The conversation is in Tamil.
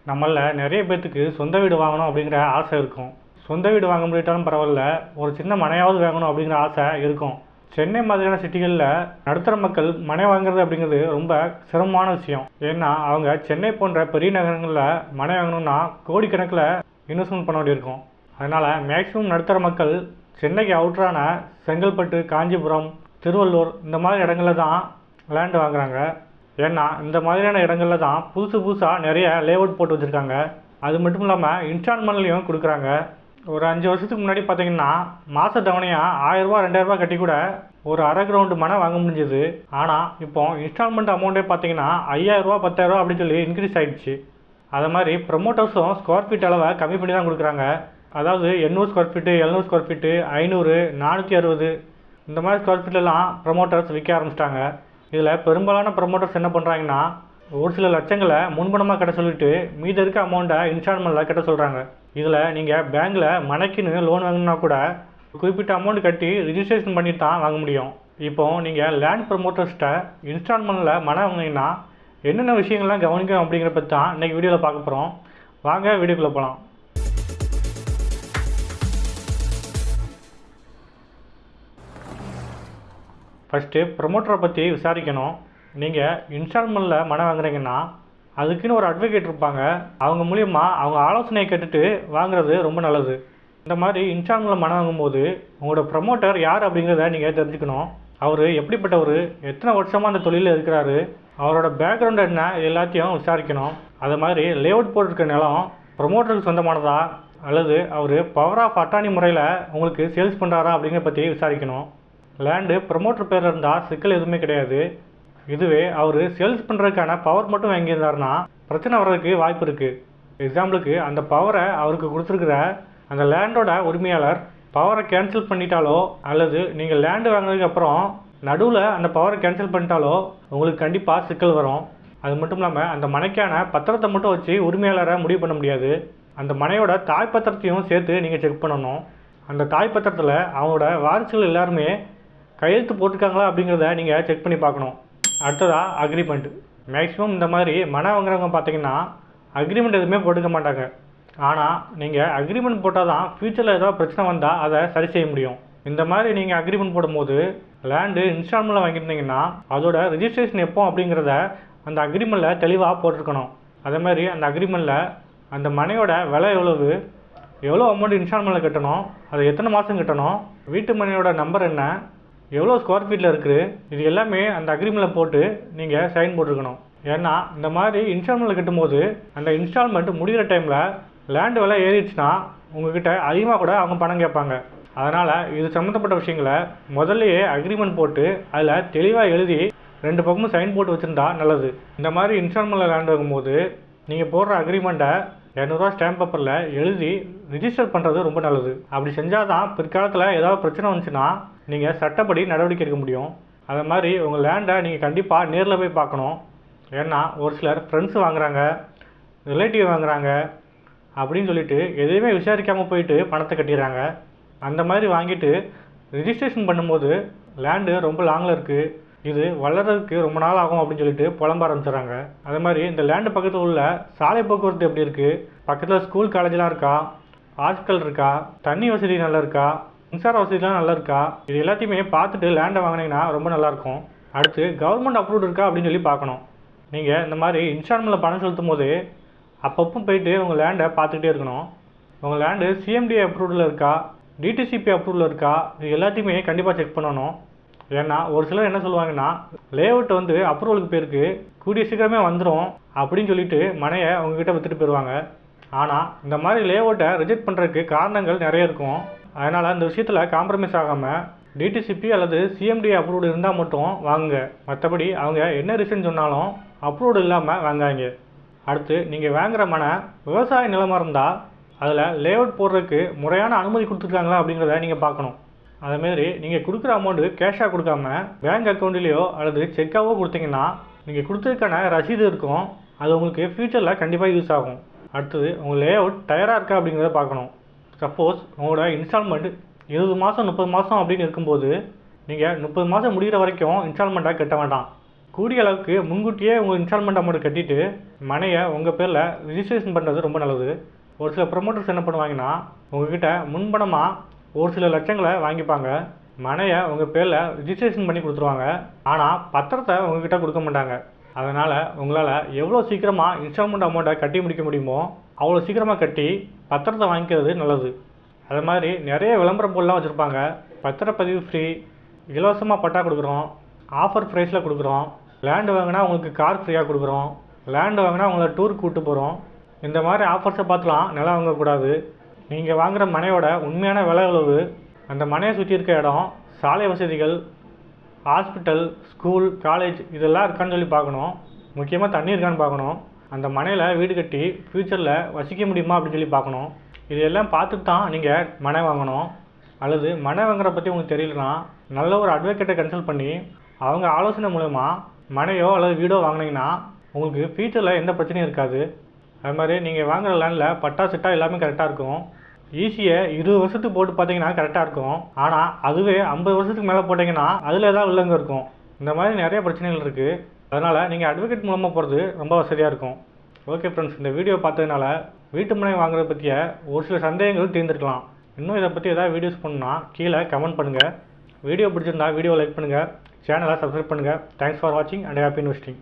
நம்மள நிறைய பேத்துக்கு சொந்த வீடு வாங்கணும் அப்படிங்கிற ஆசை இருக்கும். சொந்த வீடு வாங்க முடியாட்டாலும் பரவாயில்ல, ஒரு சின்ன மனையாவது வாங்கணும் அப்படிங்கிற ஆசை இருக்கும். சென்னை மாதிரியான சிட்டிகளில் நடுத்தர மக்கள் மனை வாங்குறது அப்படிங்கிறது ரொம்ப சிரமமான விஷயம். ஏன்னா அவங்க சென்னை போன்ற பெரிய நகரங்களில் மனை வாங்கணும்னா கோடிக்கணக்கில் இன்வெஸ்ட்மெண்ட் பண்ண வேண்டியிருக்கும். அதனால் மேக்ஸிமம் நடுத்தர மக்கள் சென்னைக்கு அவுட்டரான செங்கல்பட்டு, காஞ்சிபுரம், திருவள்ளூர் இந்த மாதிரி இடங்களில் தான் லேண்டு வாங்குறாங்க. ஏன்னா இந்த மாதிரியான இடங்களில் தான் புதுசாக நிறைய லேஅவுட் போட்டு வச்சுருக்காங்க. அது மட்டும் இல்லாமல் இன்ஸ்டால்மெண்ட்லேயும் கொடுக்குறாங்க. ஒரு 5 வருஷத்துக்கு முன்னாடி பார்த்தீங்கன்னா மாத தவணையாக 1000 ரூபா 2000 கட்டி கூட ஒரு அரை கிரவுண்டு மனை வாங்க முடிஞ்சது. ஆனால் இப்போ இன்ஸ்டால்மெண்ட் அமௌண்ட்டே பார்த்தீங்கன்னா 5000 ரூபா 10000 ரூபா அப்படின்னு சொல்லி இன்க்ரீஸ் ஆகிடுச்சு. அது மாதிரி ப்ரமோட்டர்ஸும் ஸ்கொயர் ஃபீட் அளவை கம்மி பண்ணி தான் கொடுக்குறாங்க. அதாவது 800 ஸ்கொயர் ஃபீட்டு, 700 ஸ்கொயர் ஃபீட்டு, 500, 460 இந்த மாதிரி ஸ்கொயர் ஃபீட்லலாம் ப்ரமோட்டர்ஸ் விற்க ஆரம்பிச்சிட்டாங்க. இதில் பெரும்பாலான ப்ரமோட்டர்ஸ் என்ன பண்ணுறாங்கன்னா, ஒரு சில லட்சங்களை முன்பணமாக கட்ட சொல்லிட்டு மீதி இருக்க அமௌண்ட்டை இன்ஸ்டால்மெண்ட்டில் கட்ட சொல்கிறாங்க. இதில் நீங்கள் பேங்க்கில் மனைக்குன்னு லோன் வாங்கினா கூட குறிப்பிட்ட அமௌண்ட் கட்டி ரிஜிஸ்ட்ரேஷன் பண்ணி தான் வாங்க முடியும். இப்போது நீங்கள் லேண்ட் ப்ரமோட்டர்ஸ்கிட்ட இன்ஸ்டால்மெண்ட்டில் மனை வாங்கினீங்கன்னா என்னென்ன விஷயங்கள்லாம் கவனிக்கணும் அப்படிங்கிற பற்றி தான் இன்றைக்கி வீடியோவில் பார்க்க போகிறோம். வாங்க வீடியோக்குள்ளே போகலாம். ஃபஸ்ட்டு ப்ரமோட்டரை பற்றி விசாரிக்கணும். நீங்கள் இன்ஸ்டால்மெண்ட்டில் மனை வாங்குறீங்கன்னா அதுக்குன்னு ஒரு அட்வொகேட் இருப்பாங்க. அவங்க மூலியமாக அவங்க ஆலோசனையை கேட்டுட்டு வாங்குறது ரொம்ப நல்லது. இந்த மாதிரி இன்ஸ்டால்மெண்ட்டில் மனை வாங்கும்போது உங்களோட ப்ரமோட்டர் யார் அப்படிங்கிறத நீங்கள் தெரிஞ்சுக்கணும். அவர் எப்படிப்பட்டவர், எத்தனை வருஷமாக அந்த தொழிலில் இருக்கிறாரு, அவரோட பேக்ரவுண்ட் என்ன, எல்லாத்தையும் விசாரிக்கணும். அது மாதிரி லேஅவுட் போட்டிருக்க நிலம் ப்ரமோட்டருக்கு சொந்தமானதா அல்லது அவர் பவர் ஆஃப் அட்டார்னி முறையில் உங்களுக்கு சேல்ஸ் பண்ணுறாரா அப்படிங்கிறத பற்றி விசாரிக்கணும். லேண்டு ப்ரமோட்டர் பேரில் இருந்தால் சிக்கல் எதுவுமே கிடையாது. இதுவே அவர் சேல்ஸ் பண்ணுறதுக்கான பவர் மட்டும் வாங்கியிருந்தாருன்னா பிரச்சனை வர்றதுக்கு வாய்ப்பு இருக்குது. எக்ஸாம்பிளுக்கு அந்த பவரை அவருக்கு கொடுத்துருக்குற அந்த லேண்டோட உரிமையாளர் பவரை கேன்சல் பண்ணிட்டாலோ அல்லது நீங்கள் லேண்டு வாங்கினதுக்கப்புறம் நடுவில் அந்த பவரை கேன்சல் பண்ணிட்டாலோ உங்களுக்கு கண்டிப்பாக சிக்கல் வரும். அது மட்டும் இல்லாமல் அந்த மனைக்கான பத்திரத்தை மட்டும் வச்சு உரிமையாளரை முடிவு பண்ண முடியாது. அந்த மனையோட தாய் பத்திரத்தையும் சேர்த்து நீங்கள் செக் பண்ணணும். அந்த தாய் பத்திரத்தில் அவங்களோட வாரிசுகள் எல்லாருமே கையெழுத்து போட்டிருக்காங்களா அப்படிங்கிறத நீங்கள் செக் பண்ணி பார்க்கணும். அடுத்ததாக அக்ரிமெண்ட். மேக்ஸிமம் இந்த மாதிரி மனை வாங்குறவங்க பார்த்தீங்கன்னா அக்ரிமெண்ட் எதுவுமே போட்டுக்க மாட்டாங்க. ஆனால் நீங்கள் அக்ரிமெண்ட் போட்டால் தான் ஃப்யூச்சரில் ஏதாவது பிரச்சனை வந்தால் அதை சரி செய்ய முடியும். இந்த மாதிரி நீங்கள் அக்ரிமெண்ட் போடும்போது லேண்டு இன்ஸ்டால்மெண்ட்டில் வாங்கியிருந்தீங்கன்னா அதோட ரிஜிஸ்ட்ரேஷன் எப்போ அப்படிங்கிறத அந்த அக்ரிமெண்ட்டில் தெளிவாக போட்டிருக்கணும். அதே மாதிரி அந்த அக்ரிமெண்ட்டில் அந்த மனையோட விலை எவ்வளோ அமௌண்ட் இன்ஸ்டால்மெண்ட்டில் கட்டணும், அது எத்தனை மாதம் கட்டணும், வீட்டு மனையோட நம்பர் என்ன, எவ்வளோ ஸ்கொயர் ஃபீட்டில் இருக்குது, இது எல்லாமே அந்த அக்ரிமெண்ட்டில் போட்டு நீங்கள் சைன் போட்டிருக்கணும். ஏன்னா இந்த மாதிரி இன்ஸ்டால்மெண்ட்டில் கட்டும்போது அந்த இன்ஸ்டால்மெண்ட் முடிகிற டைமில் லேண்டு விலை ஏறிடுச்சுன்னா உங்ககிட்ட அதிகமாக கூட அவங்க பணம் கேட்பாங்க. அதனால் இது சம்மந்தப்பட்ட விஷயங்களை முதல்லையே அக்ரிமெண்ட் போட்டு அதில் தெளிவாக எழுதி 2 பக்கமும் சைன் போட்டு வச்சுருந்தா நல்லது. இந்த மாதிரி இன்ஸ்டால்மெண்ட்டில் லேண்ட் வாங்கும்போது நீங்கள் போடுற அக்ரிமெண்ட்டை 200 ரூபா ஸ்டாம்ப் பேப்பரில் எழுதி ரிஜிஸ்டர் பண்ணுறது ரொம்ப நல்லது. அப்படி செஞ்சால் தான் பிற்காலத்தில் ஏதாவது பிரச்சனை வந்துச்சுன்னா நீங்கள் சட்டப்படி நடவடிக்கை எடுக்க முடியும். அது மாதிரி உங்கள் லேண்டை நீங்கள் கண்டிப்பாக நேரில் போய் பார்க்கணும். ஏன்னா ஒரு சிலர் ஃப்ரெண்ட்ஸ் வாங்குறாங்க, ரிலேட்டிவ் வாங்குறாங்க அப்படின்னு சொல்லிட்டு எதையுமே விசாரிக்காமல் போயிட்டு பணத்தை கட்டிடுறாங்க. அந்த மாதிரி வாங்கிட்டு ரிஜிஸ்ட்ரேஷன் பண்ணும்போது லேண்டு ரொம்ப லாங்கில் இருக்குது, இது வளர்கிறதுக்கு ரொம்ப நாள் ஆகும் அப்படின்னு சொல்லிட்டு புலம்ப ஆரம்பிச்சிடுறாங்க. அதே மாதிரி இந்த லேண்டு பக்கத்தில் உள்ள சாலை போக்குவரத்து எப்படி இருக்குது, பக்கத்தில் ஸ்கூல் காலேஜெலாம் இருக்கா, ஹாஸ்பிட்டல் இருக்கா, தண்ணி வசதி நல்லா இருக்கா, மின்சார வசதிலாம் நல்லா இருக்கா, இது எல்லாத்தையுமே பார்த்துட்டு லேண்டை வாங்கினீங்கன்னா ரொம்ப நல்லாயிருக்கும். அடுத்து கவர்மெண்ட் அப்ரூவ்டு இருக்கா அப்படின்னு சொல்லி பார்க்கணும். நீங்கள் இந்த மாதிரி இன்ஸ்டால்மெண்ட்டில் பணம் செலுத்தும் போது அப்பப்போ போயிட்டு உங்கள் லேண்டை பார்த்துக்கிட்டே இருக்கணும். உங்கள் லேண்டு சிஎம்டிஏ அப்ரூவ்டில் இருக்கா, டிடிசிபி அப்ரூவ்டில் இருக்கா, இது எல்லாத்தையுமே கண்டிப்பாக செக் பண்ணணும். ஏன்னா ஒரு சிலர் என்ன சொல்லுவாங்கன்னா, லேஅவுட் அப்ரூவலுக்கு போயிருக்கு, கூடிய சீக்கிரமே வந்துடும் அப்படின்னு சொல்லிட்டு மனையை உங்ககிட்ட விற்றுட்டு போயிடுவாங்க. ஆனால் இந்த மாதிரி லேஅவுட்டை ரிஜெக்ட் பண்ணுறதுக்கு காரணங்கள் நிறைய இருக்கும். அதனால் அந்த விஷயத்தில் காம்ப்ரமைஸ் ஆகாமல் டிடிசிபி அல்லது சிஎம்டிஏ அப்ரூவ்டு இருந்தால் மட்டும் வாங்குங்க. மற்றபடி அவங்க என்ன ரீசன் சொன்னாலும் அப்ரூவ்டு இல்லாமல் வாங்காங்க. அடுத்து நீங்கள் வாங்குகிற மனை விவசாய நிலமாக இருந்தால் அதில் லேஅவுட் போடுறதுக்கு முறையான அனுமதி கொடுத்துருக்காங்களா அப்படிங்கிறத நீங்கள் பார்க்கணும். அதேமாரி நீங்கள் கொடுக்குற அமௌண்ட்டு கேஷாக கொடுக்காம பேங்க் அக்கௌண்ட்லேயோ அல்லது செக்காவோ கொடுத்தீங்கன்னா நீங்கள் கொடுத்ததுக்கான ரசீது இருக்கும். அது உங்களுக்கு ஃப்யூச்சரில் கண்டிப்பாக யூஸ் ஆகும். அடுத்தது உங்கள் லேஅவுட் தயாராக இருக்கா அப்படிங்கிறத பார்க்கணும். சப்போஸ் உங்களோட இன்ஸ்டால்மெண்ட் 20 மாதம் 30 மாதம் அப்படின்னு இருக்கும்போது நீங்கள் 30 மாதம் முடிகிற வரைக்கும் இன்ஸ்டால்மெண்ட்டாக கட்ட வேண்டாம். கூடிய அளவுக்கு முன்கூட்டியே உங்கள் இன்ஸ்டால்மெண்ட் அமௌண்ட் கட்டிட்டு மனையை உங்கள் பேரில் ரிஜிஸ்ட்ரேஷன் பண்ணுறது ரொம்ப நல்லது. ஒரு சில ப்ரொமோட்டர்ஸ் என்ன பண்ணுவாங்கன்னா உங்ககிட்ட முன்பணமாக ஒரு சில லட்சங்களை வாங்கிப்பாங்க, மனையை உங்கள் பேரில் ரிஜிஸ்ட்ரேஷன் பண்ணி கொடுத்துருவாங்க. ஆனால் பத்திரத்தை உங்ககிட்ட கொடுக்க மாட்டாங்க. அதனால் உங்களால் எவ்வளோ சீக்கிரமாக இன்ஸ்டால்மெண்ட் அமௌண்ட்டை கட்டி முடிக்க முடியுமோ அவ்வளோ சீக்கிரமாக கட்டி பத்திரத்தை வாங்கிக்கிறது நல்லது. அது மாதிரி நிறைய விளம்பர பொருள்லாம் வச்சுருப்பாங்க. பத்திரப்பதிவு ஃப்ரீ, இலவசமாக பட்டா கொடுக்குறோம், ஆஃபர் ப்ரைஸில் கொடுக்குறோம், லேண்டு வாங்கினா உங்களுக்கு கார் ஃப்ரீயாக கொடுக்குறோம், லேண்டு வாங்கினா உங்களை டூருக்கு கூப்பிட்டு போகிறோம். இந்த மாதிரி ஆஃபர்ஸை பார்த்துலாம் நிலம் வாங்கக்கூடாது. நீங்கள் வாங்குகிற மனையோட உண்மையான விலை எவ்வளவு, அந்த மனையை சுற்றி இருக்க இடம், சாலை வசதிகள், ஹாஸ்பிட்டல், ஸ்கூல், காலேஜ் இதெல்லாம் இருக்கான்னு சொல்லி பார்க்கணும். முக்கியமாக தண்ணி இருக்கான்னு பார்க்கணும். அந்த மனையில் வீடு கட்டி ஃப்யூச்சரில் வசிக்க முடியுமா அப்படின்னு சொல்லி பார்க்கணும். இதெல்லாம் பார்த்துட்டு தான் நீங்கள் மனை வாங்கணும். அல்லது மனை வாங்குற பற்றி உங்களுக்கு தெரியலனா நல்ல ஒரு அட்வொகேட்டை கன்சல்ட் பண்ணி அவங்க ஆலோசனை மூலமா மனையோ அல்லது வீடோ வாங்கினீங்கன்னா உங்களுக்கு ஃப்யூச்சரில் எந்த பிரச்சனையும் இருக்காது. அது மாதிரி நீங்கள் வாங்குகிற லேண்டில் பட்டா சிட்டா எல்லாமே கரெக்டாக இருக்கும். ஈஸியை 20 வருஷத்துக்கு போட்டு பார்த்தீங்கன்னா கரெக்டாக இருக்கும். ஆனால் அதுவே 50 வருஷத்துக்கு மேலே போட்டிங்கன்னா அதில் ஏதாவது வில்லங்க இருக்கும். இந்த மாதிரி நிறைய பிரச்சனைகள் இருக்குது. அதனால் நீங்கள் அட்வொகேட் மூலமாக போகிறது ரொம்ப வசதியாக இருக்கும். ஓகே ஃப்ரெண்ட்ஸ், இந்த வீடியோ பார்த்ததுனால வீட்டு மனை வாங்குறத பற்றிய ஒரு சில சந்தேகங்கள் தீர்ந்துருக்கலாம். இன்னும் இதை பற்றி ஏதாவது வீடியோஸ் பண்ணணும்னா கீழே கமெண்ட் பண்ணுங்கள். வீடியோ பிடிச்சிருந்தா வீடியோ லைக் பண்ணுங்கள், சேனலை சப்ஸ்கிரைப் பண்ணுங்கள். தேங்க்ஸ் ஃபார் வாட்சிங் அண்ட் ஹாப்பி இன்வெஸ்டிங்.